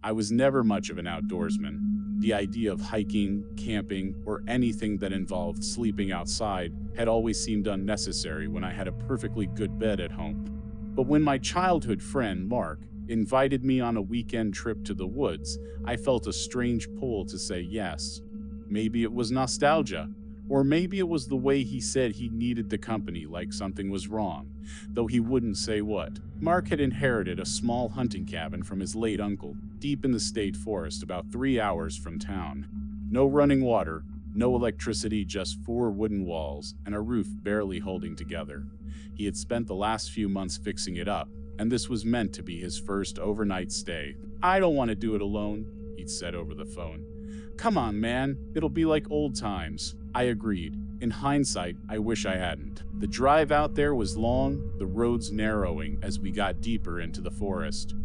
I was never much of an outdoorsman. The idea of hiking, camping, or anything that involved sleeping outside had always seemed unnecessary when I had a perfectly good bed at home. But when my childhood friend, Mark, invited me on a weekend trip to the woods, I felt a strange pull to say yes. Maybe it was nostalgia, or maybe it was the way he said he needed the company like something was wrong, though he wouldn't say what. Mark had inherited a small hunting cabin from his late uncle, deep in the state forest about 3 hours from town. No running water, no electricity, just 4 wooden walls and a roof barely holding together. He had spent the last few months fixing it up, and this was meant to be his first overnight stay. "I don't want to do it alone," he'd said over the phone. "Come on, man, it'll be like old times." I agreed. In hindsight, I wish I hadn't. The drive out there was long, the roads narrowing as we got deeper into the forest.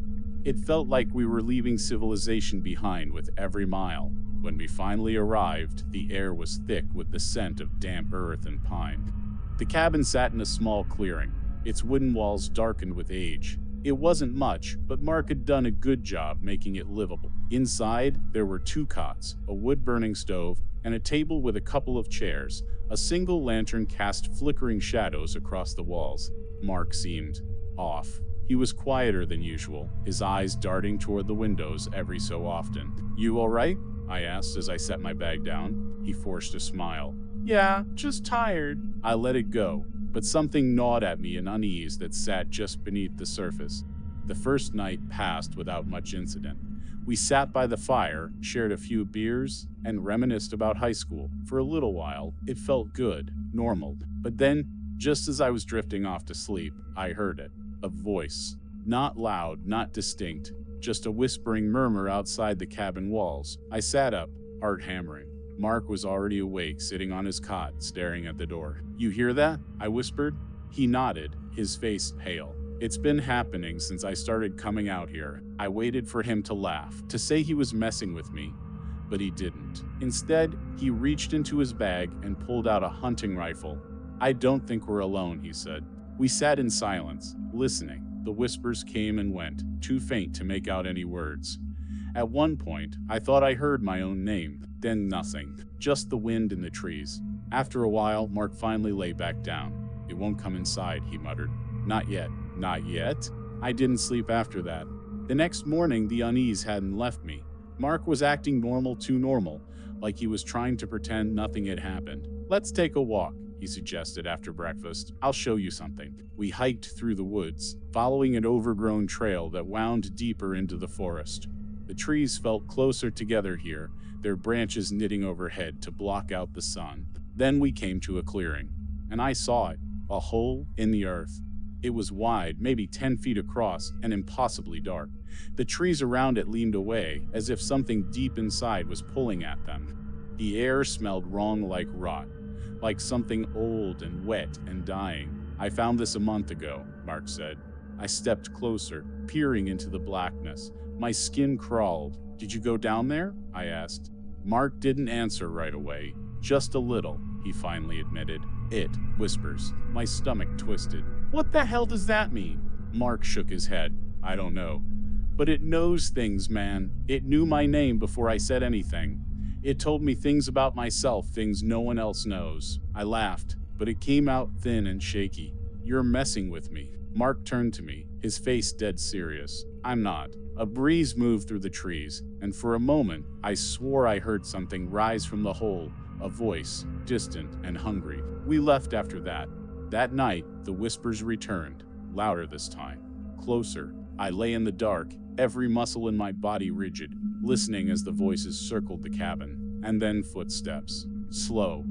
It felt like we were leaving civilization behind with every mile. When we finally arrived, the air was thick with the scent of damp earth and pine. The cabin sat in a small clearing, its wooden walls darkened with age. It wasn't much, but Mark had done a good job making it livable. Inside, there were 2 cots, a wood-burning stove, and a table with a couple of chairs. A single lantern cast flickering shadows across the walls. Mark seemed off. He was quieter than usual, his eyes darting toward the windows every so often. "You all right?" I asked as I set my bag down. He forced a smile. "Yeah, just tired." I let it go, but something gnawed at me an unease that sat just beneath the surface. The first night passed without much incident. We sat by the fire, shared a few beers, and reminisced about high school. For a little while, it felt good, normal. But then, just as I was drifting off to sleep, I heard it. A voice. Not loud, not distinct, just a whispering murmur outside the cabin walls. I sat up, heart hammering. Mark was already awake, sitting on his cot, staring at the door. "You hear that?" I whispered. He nodded, his face pale. "It's been happening since I started coming out here." I waited for him to laugh, to say he was messing with me, but he didn't. Instead, he reached into his bag and pulled out a hunting rifle. "I don't think we're alone," he said. We sat in silence, listening. The whispers came and went, too faint to make out any words. At one point, I thought I heard my own name, then nothing, just the wind in the trees. After a while, Mark finally lay back down. "It won't come inside," he muttered. "Not yet." "Not yet?" I didn't sleep after that. The next morning, the unease hadn't left me. Mark was acting normal, too normal, like he was trying to pretend nothing had happened. "Let's take a walk," he suggested after breakfast. "I'll show you something." We hiked through the woods, following an overgrown trail that wound deeper into the forest. The trees felt closer together here, their branches knitting overhead to block out the sun. Then we came to a clearing, and I saw it, a hole in the earth. It was wide, maybe 10 feet across, and impossibly dark. The trees around it leaned away, as if something deep inside was pulling at them. The air smelled wrong, like rot, like something old and wet and dying. "I found this a month ago," Mark said. I stepped closer, peering into the blackness. My skin crawled. "Did you go down there?" I asked. Mark didn't answer right away. "Just a little," he finally admitted. "It whispers." My stomach twisted. "What the hell does that mean?" Mark shook his head. "I don't know. But it knows things, man. It knew my name before I said anything. It told me things about myself, things no one else knows." I laughed, but it came out thin and shaky. "You're messing with me." Mark turned to me, his face dead serious. "I'm not." A breeze moved through the trees, and for a moment, I swore I heard something rise from the hole, a voice, distant and hungry. We left after that. That night, the whispers returned, louder this time, closer. I lay in the dark, every muscle in my body rigid, listening as the voices circled the cabin. And then footsteps. Slow,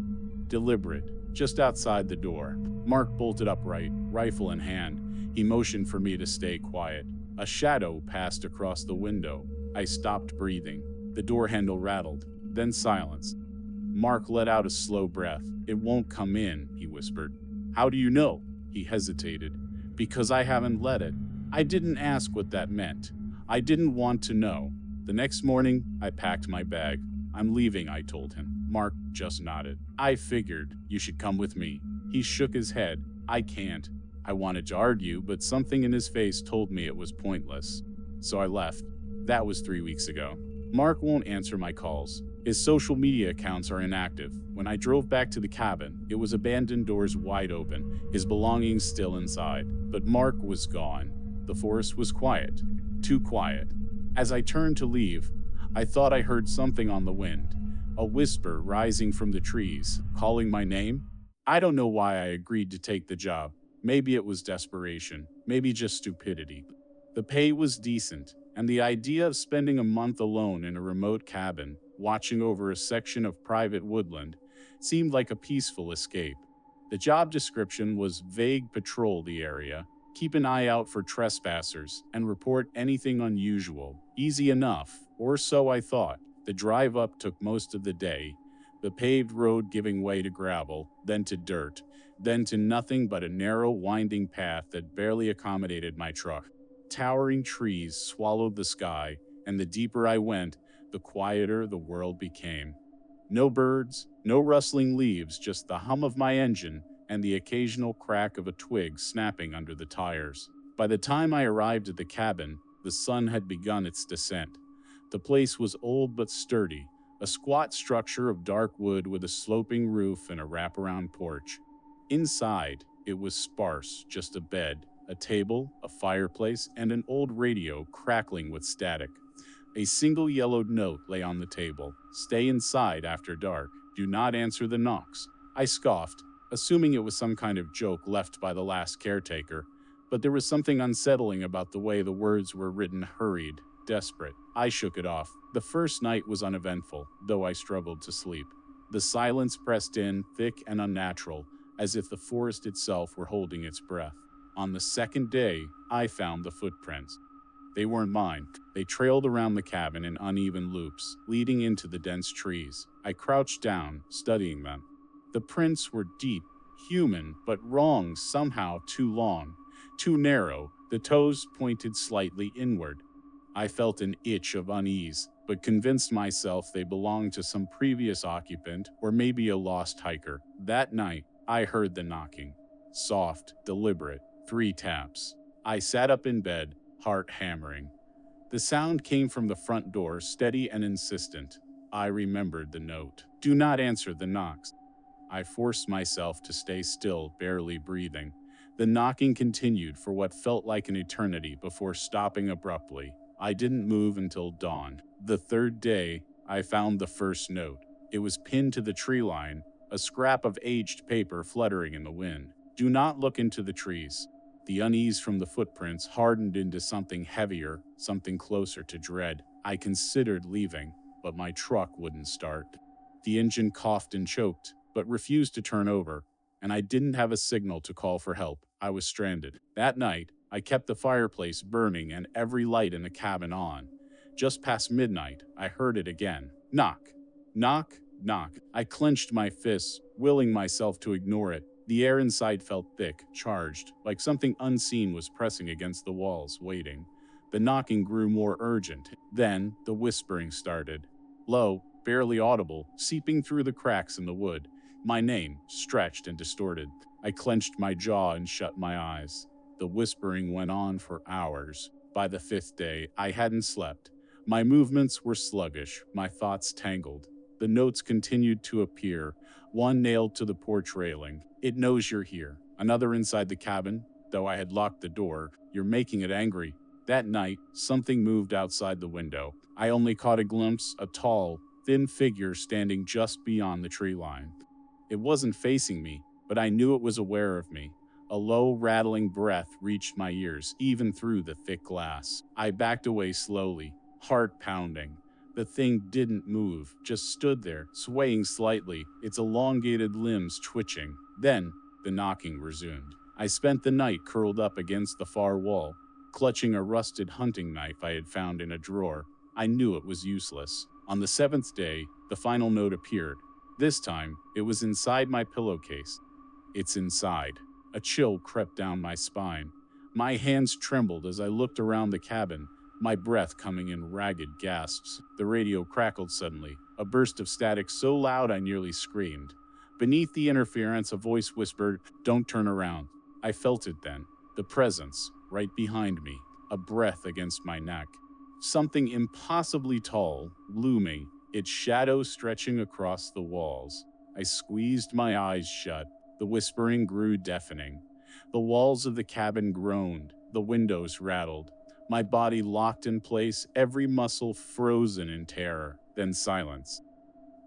deliberate, just outside the door. Mark bolted upright, rifle in hand. He motioned for me to stay quiet. A shadow passed across the window. I stopped breathing. The door handle rattled, then silence. Mark let out a slow breath. "It won't come in," he whispered. "How do you know?" He hesitated. "Because I haven't let it." I didn't ask what that meant. I didn't want to know. The next morning, I packed my bag. "I'm leaving," I told him. Mark just nodded. "I figured you should come with me." He shook his head. "I can't. I wanted to argue, but something in his face told me it was pointless. So I left. That was 3 weeks ago. Mark won't answer my calls. His social media accounts are inactive. When I drove back to the cabin, it was abandoned, doors wide open, his belongings still inside. But Mark was gone. The forest was quiet. Too quiet. As I turned to leave, I thought I heard something on the wind. A whisper rising from the trees, calling my name. I don't know why I agreed to take the job. Maybe it was desperation, maybe just stupidity. The pay was decent, and the idea of spending a month alone in a remote cabin, watching over a section of private woodland, seemed like a peaceful escape. The job description was vague: patrol the area, keep an eye out for trespassers, and report anything unusual. Easy enough, or so I thought. The drive up took most of the day, the paved road giving way to gravel, then to dirt, then to nothing but a narrow, winding path that barely accommodated my truck. Towering trees swallowed the sky, and the deeper I went, the quieter the world became. No birds, no rustling leaves, just the hum of my engine and the occasional crack of a twig snapping under the tires. By the time I arrived at the cabin, the sun had begun its descent. The place was old but sturdy, a squat structure of dark wood with a sloping roof and a wraparound porch. Inside, it was sparse: just a bed, a table, a fireplace, and an old radio crackling with static. A single yellowed note lay on the table: "Stay inside after dark. Do not answer the knocks." I scoffed, assuming it was some kind of joke left by the last caretaker, but there was something unsettling about the way the words were written: hurried, desperate. I shook it off. The first night was uneventful, though I struggled to sleep. The silence pressed in, thick and unnatural, as if the forest itself were holding its breath. On the second day, I found the footprints. They weren't mine. They trailed around the cabin in uneven loops, leading into the dense trees. I crouched down, studying them. The prints were deep, human, but wrong: somehow too long, too narrow. The toes pointed slightly inward. I felt an itch of unease, but convinced myself they belonged to some previous occupant or maybe a lost hiker. That night, I heard the knocking. Soft, deliberate, 3 taps. I sat up in bed, heart hammering. The sound came from the front door, steady and insistent. I remembered the note: "Do not answer the knocks." I forced myself to stay still, barely breathing. The knocking continued for what felt like an eternity before stopping abruptly. I didn't move until dawn. The third day, I found the first note. It was pinned to the tree line, a scrap of aged paper fluttering in the wind. "Do not look into the trees." The unease from the footprints hardened into something heavier, something closer to dread. I considered leaving, but my truck wouldn't start. The engine coughed and choked, but refused to turn over, and I didn't have a signal to call for help. I was stranded. That night, I kept the fireplace burning and every light in the cabin on. Just past midnight, I heard it again. Knock, knock, knock. I clenched my fists, willing myself to ignore it. The air inside felt thick, charged, like something unseen was pressing against the walls, waiting. The knocking grew more urgent. Then, the whispering started. Low, barely audible, seeping through the cracks in the wood. My name, stretched and distorted. I clenched my jaw and shut my eyes. The whispering went on for hours. By the 5th day, I hadn't slept. My movements were sluggish, my thoughts tangled. The notes continued to appear, one nailed to the porch railing. "It knows you're here." Another inside the cabin, though I had locked the door. "You're making it angry." That night, something moved outside the window. I only caught a glimpse: a tall, thin figure standing just beyond the tree line. It wasn't facing me, but I knew it was aware of me. A low, rattling breath reached my ears, even through the thick glass. I backed away slowly, heart pounding. The thing didn't move, just stood there, swaying slightly, its elongated limbs twitching. Then, the knocking resumed. I spent the night curled up against the far wall, clutching a rusted hunting knife I had found in a drawer. I knew it was useless. On the 7th day, the final note appeared. This time, it was inside my pillowcase. "It's inside." A chill crept down my spine. My hands trembled as I looked around the cabin, my breath coming in ragged gasps. The radio crackled suddenly, a burst of static so loud I nearly screamed. Beneath the interference, a voice whispered, "Don't turn around." I felt it then, the presence, right behind me, a breath against my neck. Something impossibly tall, looming, its shadow stretching across the walls. I squeezed my eyes shut. The whispering grew deafening. The walls of the cabin groaned, the windows rattled. My body locked in place, every muscle frozen in terror, then silence.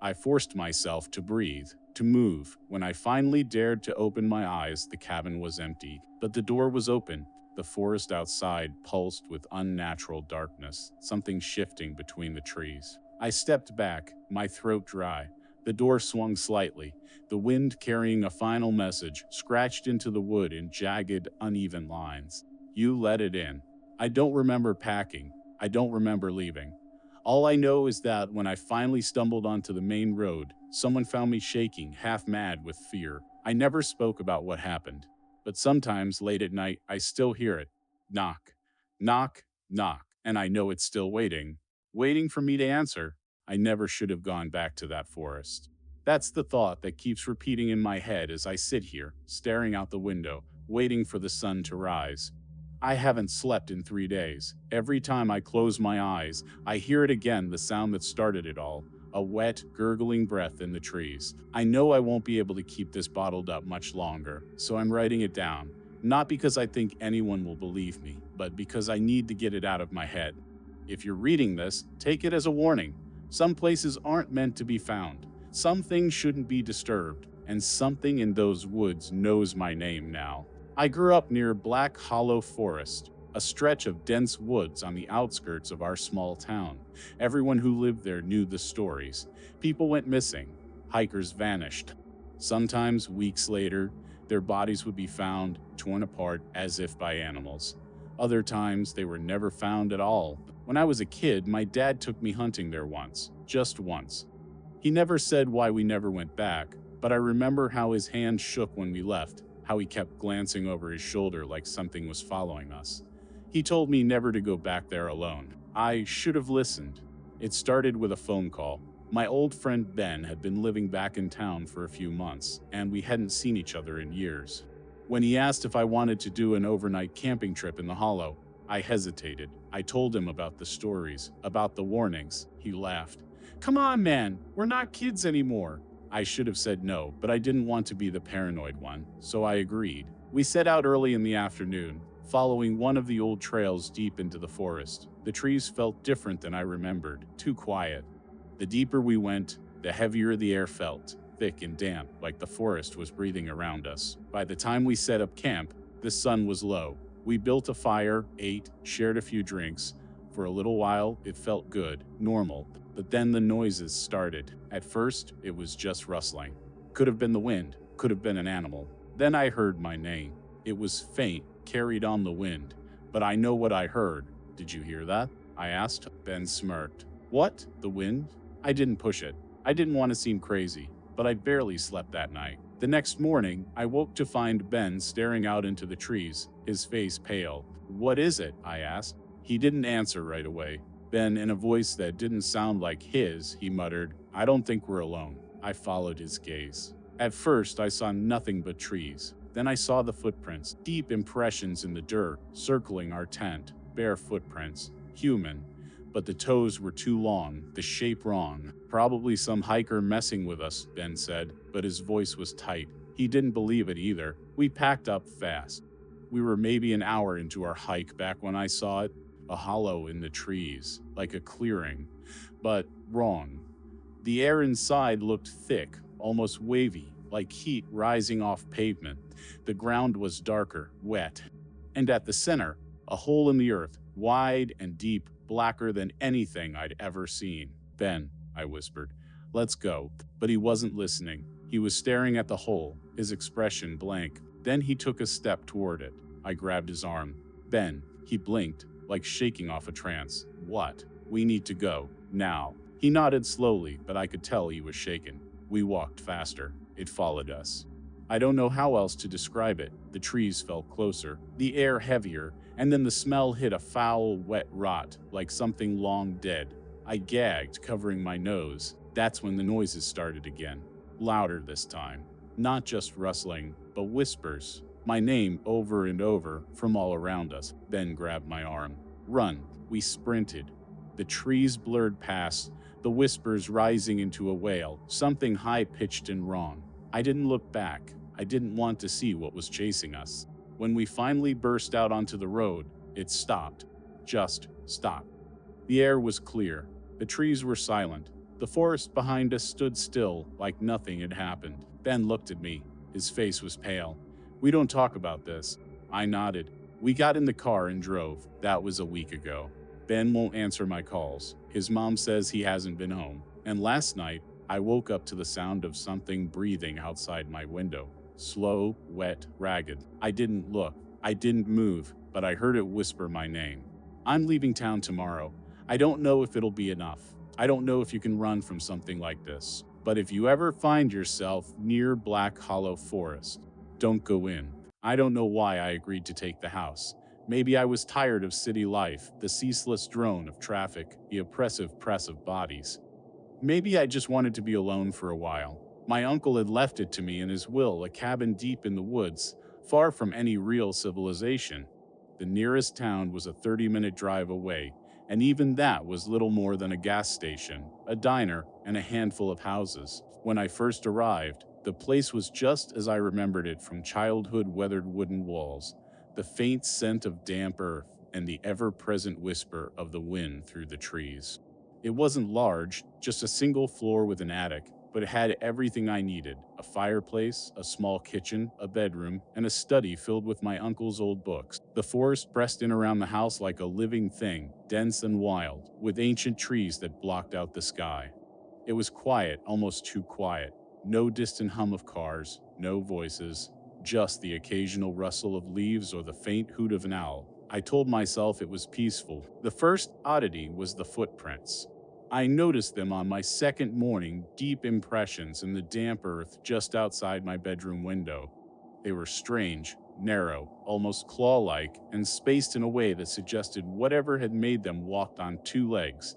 I forced myself to breathe, to move. When I finally dared to open my eyes, the cabin was empty, but the door was open. The forest outside pulsed with unnatural darkness, something shifting between the trees. I stepped back, my throat dry. The door swung slightly. The wind, carrying a final message, scratched into the wood in jagged, uneven lines. You let it in. I don't remember packing. I don't remember leaving. All I know is that when I finally stumbled onto the main road, someone found me shaking, half mad with fear. I never spoke about what happened, but sometimes late at night, I still hear it. Knock, knock, knock, and I know it's still waiting, waiting for me to answer. I never should have gone back to that forest. That's the thought that keeps repeating in my head as I sit here, staring out the window, waiting for the sun to rise. I haven't slept in 3 days. Every time I close my eyes, I hear it again, the sound that started it all, a wet, gurgling breath in the trees. I know I won't be able to keep this bottled up much longer, so I'm writing it down. Not because I think anyone will believe me, but because I need to get it out of my head. If you're reading this, take it as a warning. Some places aren't meant to be found. Some things shouldn't be disturbed, and something in those woods knows my name now. I grew up near Black Hollow Forest, a stretch of dense woods on the outskirts of our small town. Everyone who lived there knew the stories. People went missing. Hikers vanished. Sometimes, weeks later, their bodies would be found, torn apart as if by animals. Other times, they were never found at all. When I was a kid, my dad took me hunting there once, just once. He never said why we never went back, but I remember how his hand shook when we left, how he kept glancing over his shoulder like something was following us. He told me never to go back there alone. I should have listened. It started with a phone call. My old friend Ben had been living back in town for a few months, and we hadn't seen each other in years. When he asked if I wanted to do an overnight camping trip in the Hollow, I hesitated. I told him about the stories, about the warnings. He laughed. "Come on, man, we're not kids anymore." I should have said no, but I didn't want to be the paranoid one, so I agreed. We set out early in the afternoon, following one of the old trails deep into the forest. The trees felt different than I remembered, too quiet. The deeper we went, the heavier the air felt, thick and damp, like the forest was breathing around us. By the time we set up camp, the sun was low. We built a fire, ate, shared a few drinks. For a little while, it felt good, normal. But then the noises started. At first, it was just rustling. Could have been the wind, could have been an animal. Then I heard my name. It was faint, carried on the wind. But I know what I heard. Did you hear that? I asked. Ben smirked. What? The wind? I didn't push it. I didn't want to seem crazy, but I barely slept that night. The next morning, I woke to find Ben staring out into the trees, his face pale. What is it? I asked. He didn't answer right away. Then, in a voice that didn't sound like his, he muttered, "I don't think we're alone." I followed his gaze. At first, I saw nothing but trees. Then I saw the footprints, deep impressions in the dirt, circling our tent, bare footprints, human. But the toes were too long, the shape wrong. Probably some hiker messing with us, Ben said, but his voice was tight. He didn't believe it either. We packed up fast. We were maybe an hour into our hike back when I saw it. A hollow in the trees, like a clearing, but wrong. The air inside looked thick, almost wavy, like heat rising off pavement. The ground was darker, wet. And at the center, a hole in the earth, wide and deep, blacker than anything I'd ever seen. "Ben," I whispered, "let's go." But he wasn't listening. He was staring at the hole, his expression blank. Then he took a step toward it. I grabbed his arm. "Ben," he blinked, like shaking off a trance. "What?" "We need to go, now." He nodded slowly, but I could tell he was shaken. We walked faster. It followed us. I don't know how else to describe it. The trees felt closer, the air heavier, and then the smell hit a foul, wet rot, like something long dead. I gagged, covering my nose. That's when the noises started again. Louder this time. Not just rustling, but whispers. my name over and over from all around us, then grabbed my arm. Run. We sprinted. The trees blurred past, the whispers rising into a wail, something high-pitched and wrong. I didn't look back. I didn't want to see what was chasing us. When we finally burst out onto the road, it stopped. Just stopped. The air was clear. The trees were silent. The forest behind us stood still, like nothing had happened. Ben looked at me. His face was pale. "We don't talk about this." I nodded. "We got in the car and drove. That was a week ago. Ben won't answer my calls. His mom says he hasn't been home. And last night, I woke up to the sound of something breathing outside my window. Slow, wet, ragged. I didn't look. I didn't move, but I heard it whisper my name. I'm leaving town tomorrow. I don't know if it'll be enough. I don't know if you can run from something like this. But if you ever find yourself near Black Hollow Forest, don't go in." I don't know why I agreed to take the house. Maybe I was tired of city life, the ceaseless drone of traffic, the oppressive press of bodies. Maybe I just wanted to be alone for a while. My uncle had left it to me in his will, a cabin deep in the woods, far from any real civilization. The nearest town was a 30-minute drive away, and even that was little more than a gas station, a diner, and a handful of houses. When I first arrived, the place was just as I remembered it from childhood, weathered wooden walls, the faint scent of damp earth, and the ever-present whisper of the wind through the trees. It wasn't large, just a single floor with an attic, but it had everything I needed: a fireplace, a small kitchen, a bedroom, and a study filled with my uncle's old books. The forest pressed in around the house like a living thing, dense and wild, with ancient trees that blocked out the sky. It was quiet, almost too quiet. No distant hum of cars, no voices, just the occasional rustle of leaves or the faint hoot of an owl. I told myself it was peaceful. The first oddity was the footprints. I noticed them on my second morning, deep impressions in the damp earth just outside my bedroom window. They were strange, narrow, almost claw-like, and spaced in a way that suggested whatever had made them walked on two legs.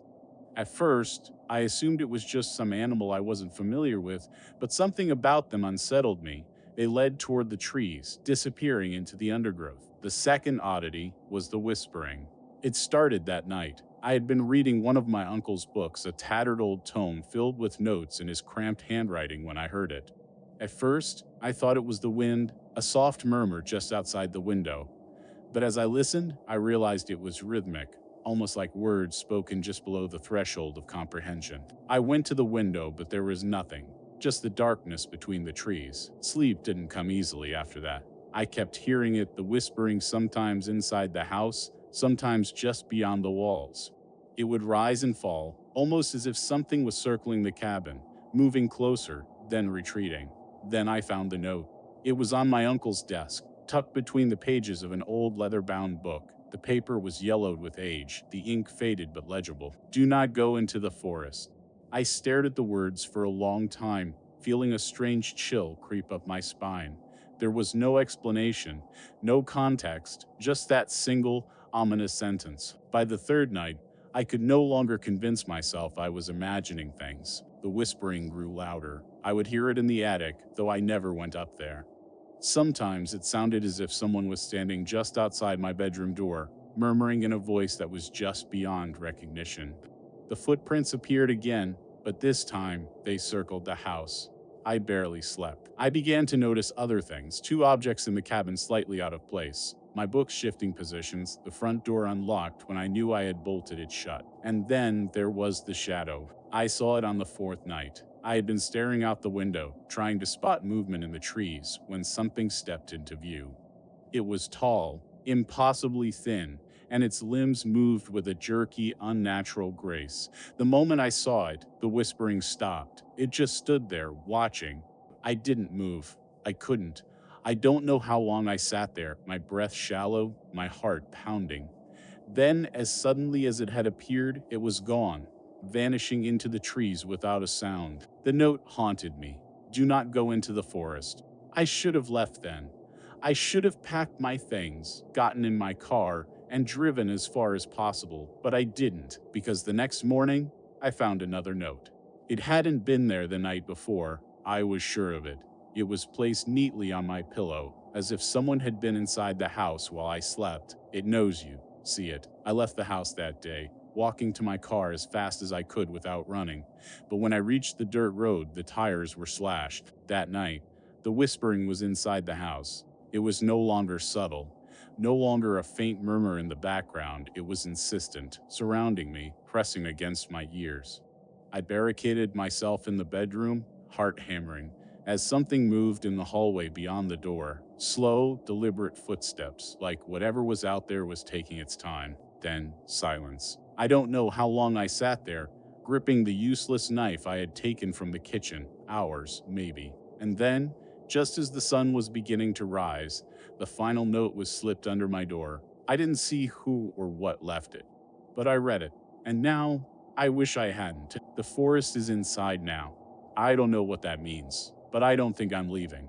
At first, I assumed it was just some animal I wasn't familiar with, but something about them unsettled me. They led toward the trees, disappearing into the undergrowth. The second oddity was the whispering. It started that night. I had been reading one of my uncle's books, a tattered old tome filled with notes in his cramped handwriting, when I heard it. At first, I thought it was the wind, a soft murmur just outside the window. But as I listened, I realized it was rhythmic, almost like words spoken just below the threshold of comprehension. I went to the window, but there was nothing, just the darkness between the trees. Sleep didn't come easily after that. I kept hearing it, the whispering, sometimes inside the house, sometimes just beyond the walls. It would rise and fall, almost as if something was circling the cabin, moving closer, then retreating. Then I found the note. It was on my uncle's desk, tucked between the pages of an old leather-bound book. The paper was yellowed with age, the ink faded but legible. "Do not go into the forest." I stared at the words for a long time, feeling a strange chill creep up my spine. There was no explanation, no context, just that single, ominous sentence. By the third night, I could no longer convince myself I was imagining things. The whispering grew louder. I would hear it in the attic, though I never went up there. Sometimes it sounded as if someone was standing just outside my bedroom door, murmuring in a voice that was just beyond recognition. The footprints appeared again, but this time they circled the house. I barely slept. I began to notice other things, two objects in the cabin slightly out of place, my books shifting positions, the front door unlocked when I knew I had bolted it shut. And then there was the shadow. I saw it on the fourth night. I had been staring out the window, trying to spot movement in the trees, when something stepped into view. It was tall, impossibly thin, and its limbs moved with a jerky, unnatural grace. The moment I saw it, the whispering stopped. It just stood there, watching. I didn't move. I couldn't. I don't know how long I sat there, my breath shallow, my heart pounding. Then, as suddenly as it had appeared, it was gone, vanishing into the trees without a sound. The note haunted me. Do not go into the forest. I should have left then. I should have packed my things, gotten in my car, and driven as far as possible, but I didn't, because the next morning, I found another note. It hadn't been there the night before. I was sure of it. It was placed neatly on my pillow, as if someone had been inside the house while I slept. It knows you. See it. I left the house that day, walking to my car as fast as I could without running. But when I reached the dirt road, the tires were slashed. That night, the whispering was inside the house. It was no longer subtle, no longer a faint murmur in the background. It was insistent, surrounding me, pressing against my ears. I barricaded myself in the bedroom, heart hammering, as something moved in the hallway beyond the door. Slow, deliberate footsteps, like whatever was out there was taking its time. Then, silence. I don't know how long I sat there, gripping the useless knife I had taken from the kitchen. Hours, maybe. And then, just as the sun was beginning to rise, the final note was slipped under my door. I didn't see who or what left it, but I read it. And now, I wish I hadn't. The forest is inside now. I don't know what that means, but I don't think I'm leaving.